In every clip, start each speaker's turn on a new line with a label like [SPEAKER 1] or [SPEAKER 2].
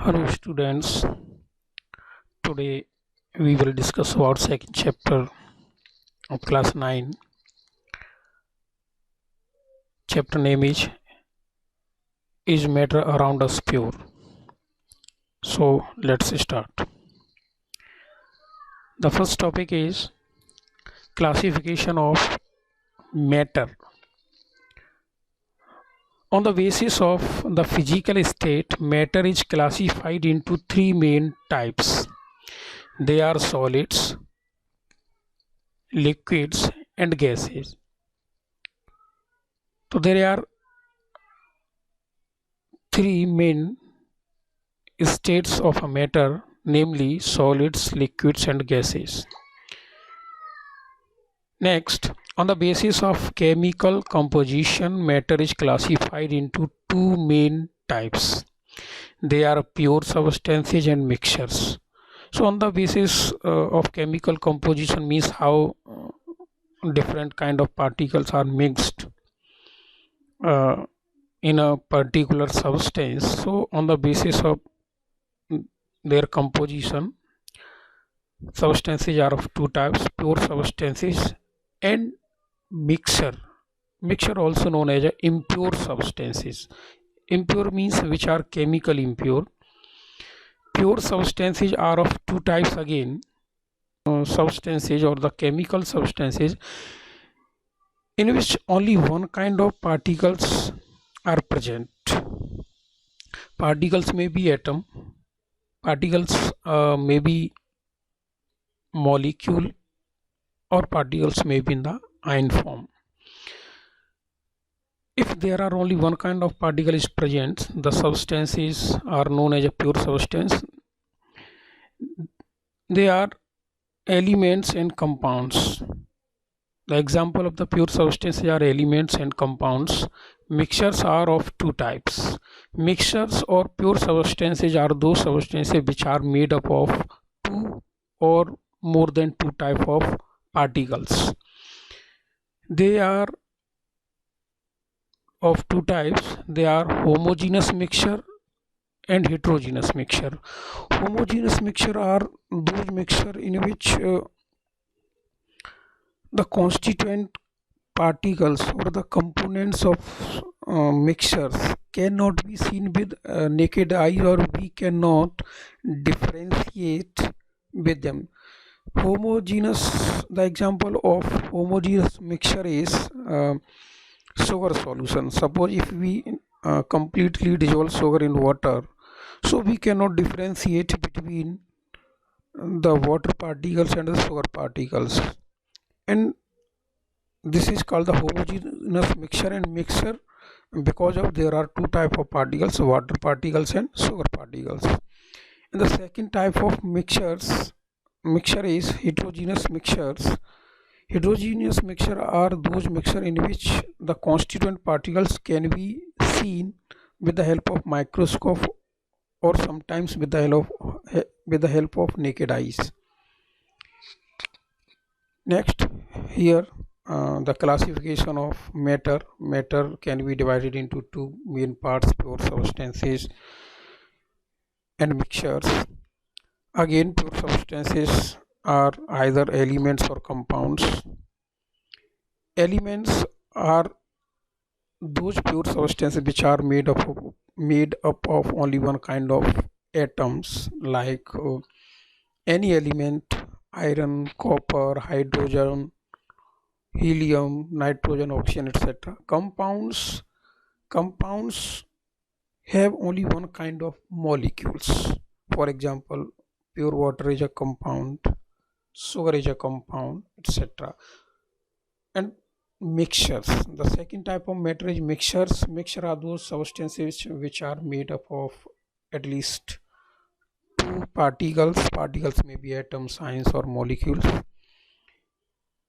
[SPEAKER 1] Hello students, today we will discuss about second chapter of class 9. Chapter name is matter around us pure. So let's start. The first topic is classification of matter. On the basis of the physical state, matter is classified into three main types. They are solids, liquids and gases. So there are three main states of a matter, namely solids, liquids and gases. Next, on the basis of chemical composition, matter is classified into two main types. They are pure substances and mixtures. So on the basis of chemical composition means how different kind of particles are mixed in a particular substance. So on the basis of their composition, substances are of two types: pure substances and mixture also known as impure substances. Impure means which are chemical impure. Pure substances are of two types again, substances or the chemical substances in which only one kind of particles are present. Particles may be atom, particles may be molecule, or particles may be in the ion form. If there are only one kind of particle is present, the substances are known as a pure substance. They are elements and compounds. The example of the pure substances are elements and compounds. Mixtures are of two types. Mixtures or pure substances are those substances which are made up of two or more than two types of particles. They are of two types. They are homogeneous mixture and heterogeneous mixture. Homogeneous mixture are those mixture in which the constituent particles or the components of mixtures cannot be seen with naked eye, or we cannot differentiate with them. The example of homogeneous mixture is sugar solution. Suppose if we completely dissolve sugar in water, so we cannot differentiate between the water particles and the sugar particles, and this is called the homogeneous mixture. And mixture, because of there are two type of particles, water particles and sugar particles. And the second type of mixture is heterogeneous mixtures. Heterogeneous mixture are those mixture in which the constituent particles can be seen with the help of microscope, or sometimes with the help of naked eyes. Next, here the classification of matter. Matter can be divided into two main parts: pure substances and mixtures. Again, pure substances are either elements or compounds. Elements are those pure substances which are made up of only one kind of atoms, like any element: iron, copper, hydrogen, helium, nitrogen, oxygen, etc. Compounds have only one kind of molecules. For example, pure water is a compound, sugar is a compound, etc. And mixtures, the second type of matter is mixtures. Mixture are those substances which are made up of at least two particles may be atoms, ions or molecules.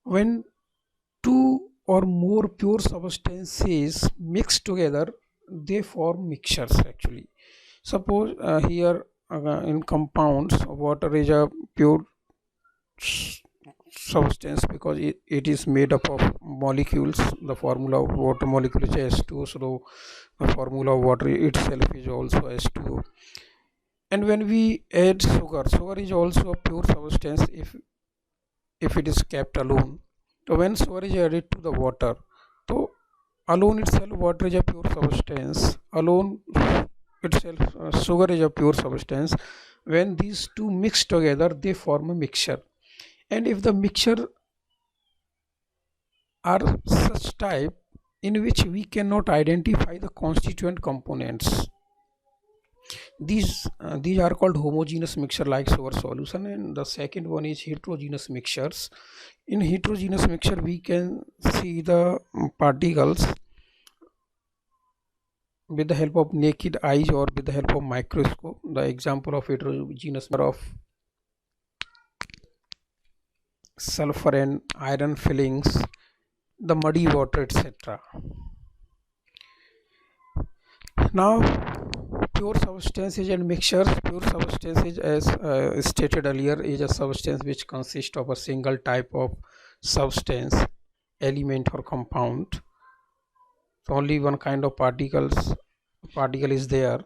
[SPEAKER 1] When two or more pure substances mix together, they form mixtures actually. Suppose here in compounds, water is a pure substance because it is made up of molecules. The formula of water molecule is H2O, so the formula of water itself is also H2O. And when we add sugar, sugar is also a pure substance if it is kept alone. So when sugar is added to the water, so alone itself water is a pure substance, alone itself sugar is a pure substance. When these two mix together, they form a mixture. And if the mixture are such type in which we cannot identify the constituent components, these are called homogeneous mixture like sugar solution. And the second one is heterogeneous mixtures. In heterogeneous mixture we can see the particles with the help of naked eyes or with the help of microscope. The example of heterogeneous of sulfur and iron fillings, the muddy water, etc. Now pure substances and mixtures. Pure substances, as stated earlier, is a substance which consists of a single type of substance, element or compound. So only one kind of particle is there.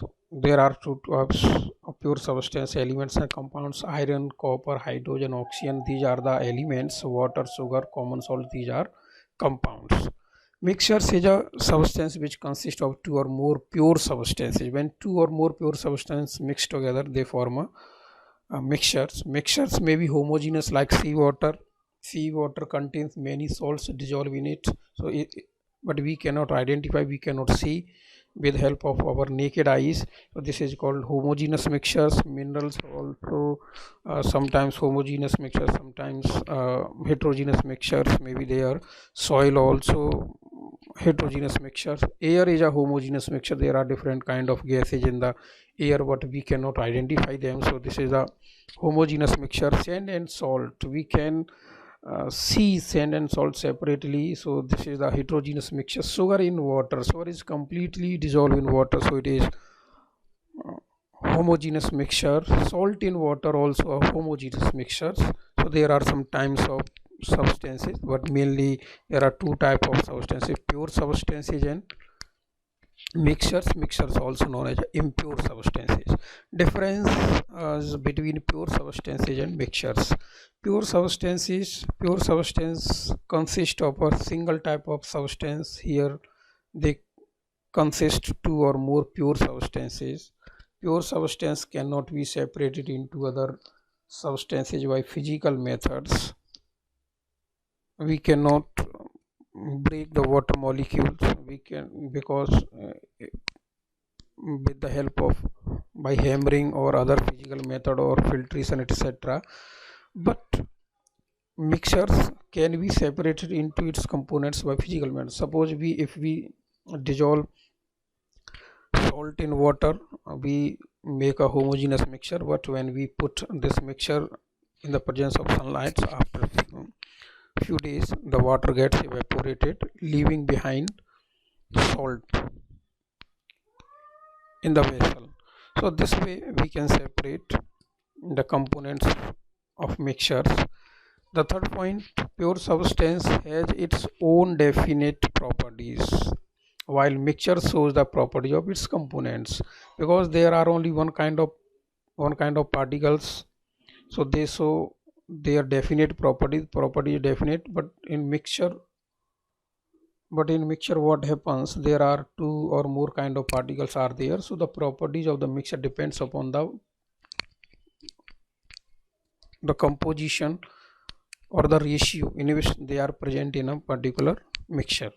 [SPEAKER 1] So there are two types of pure substance, elements and compounds: iron, copper, hydrogen, oxygen. These are the elements. Water, sugar, common salt, these are compounds. Mixtures is a substance which consists of two or more pure substances. When two or more pure substances mix together, they form a mixtures. Mixtures may be homogeneous like seawater. Seawater contains many salts dissolved in it, so but we cannot identify, we cannot see with help of our naked eyes. So this is called homogeneous mixtures. Minerals also sometimes homogeneous mixtures, sometimes heterogeneous mixtures may be there. Soil also heterogeneous mixtures. Air is a homogeneous mixture. There are different kind of gases in the air but we cannot identify them, so this is a homogeneous mixture. Sand and salt, we can see sand and salt separately, so this is the heterogeneous mixture. Sugar in water, sugar is completely dissolved in water, so it is homogeneous mixture. Salt in water also a homogeneous mixtures. So there are some types of substances, but mainly there are two type of substances: pure substances and mixtures also known as impure substances. Difference between pure substances and mixtures. Pure substance consist of a single type of substance. Here they consist two or more pure substances. Pure substance cannot be separated into other substances by physical methods. We cannot break the water molecules, we can, because with the help of by hammering or other physical method or filtration, etc. But mixtures can be separated into its components by physical method. Suppose if we dissolve salt in water, we make a homogeneous mixture, but when we put this mixture in the presence of sunlight, after few days the water gets evaporated, leaving behind salt in the vessel. So this way we can separate the components of mixtures. The third point, pure substance has its own definite properties, while mixture shows the property of its components. Because there are only one kind of particles, so they show their definite property is definite. But in mixture what happens, there are two or more kind of particles are there, so the properties of the mixture depends upon the composition or the ratio in which they are present in a particular mixture.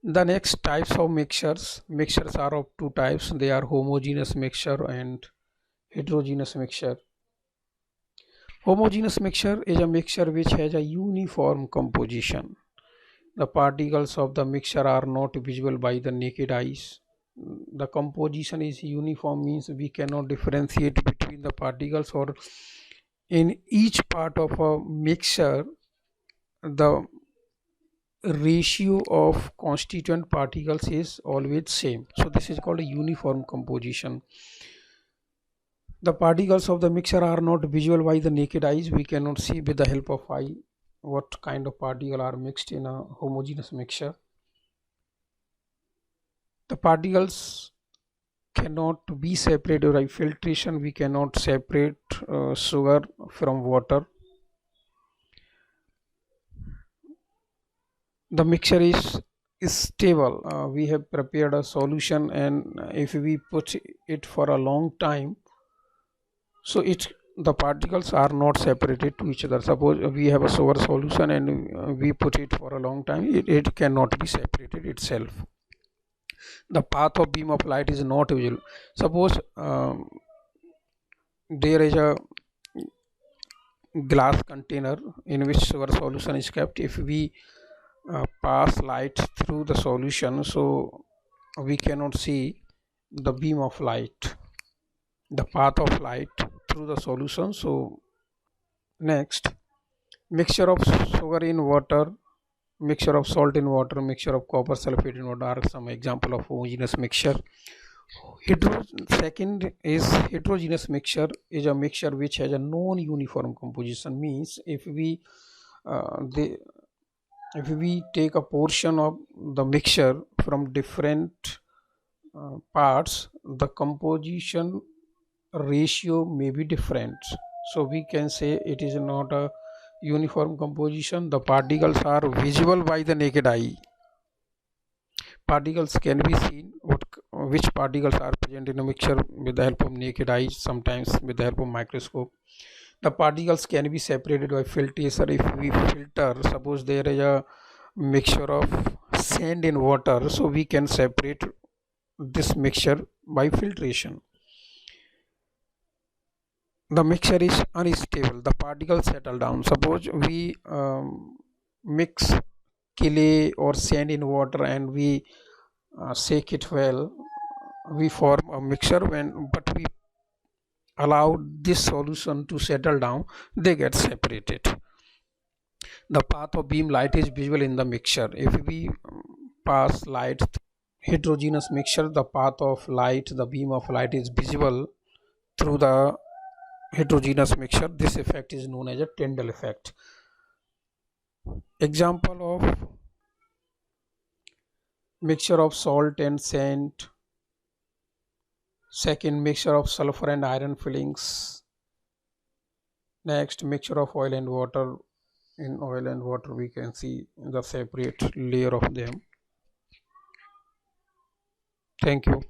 [SPEAKER 1] The next types of mixtures are of two types. They are homogeneous mixture and heterogeneous mixture. Homogeneous mixture is a mixture which has a uniform composition. The particles of the mixture are not visible by the naked eyes. The composition is uniform, means we cannot differentiate between the particles, or in each part of a mixture the ratio of constituent particles is always same. So this is called a uniform composition. The particles of the mixture are not visible by the naked eyes. We cannot see with the help of eye what kind of particle are mixed in a homogeneous mixture. The particles cannot be separated by filtration. We cannot separate sugar from water. The mixture is stable. We have prepared a solution, and if we put it for a long time, so the particles are not separated to each other. Suppose we have a sugar solution and we put it for a long time, it cannot be separated itself. The path of beam of light is not visible. Suppose there is a glass container in which sugar solution is kept. If we pass light through the solution, so we cannot see the beam of light, the path of light through the solution. So next, mixture of sugar in water, mixture of salt in water, mixture of copper sulfate in water are some example of homogeneous mixture. Second is heterogeneous mixture, is a mixture which has a non-uniform composition. Means if we take a portion of the mixture from different parts, the composition ratio may be different. So we can say it is not a uniform composition. The particles are visible by the naked eye. Particles can be seen, which particles are present in a mixture with the help of naked eye, sometimes with the help of microscope. The particles can be separated by filtration. If we filter, suppose there is a mixture of sand in water, so we can separate this mixture by filtration. The mixture is unstable, the particles settle down. Suppose we mix clay or sand in water and we shake it well, we form a mixture. But we allow this solution to settle down, they get separated. The path of beam light is visible in the mixture. If we pass light heterogeneous mixture, the path of light, the beam of light is visible through the heterogeneous mixture. This effect is known as a Tyndall effect. Example of mixture of salt and sand. Second, mixture of sulfur and iron fillings. Next, mixture of oil and water. In oil and water we can see the separate layer of them. Thank you.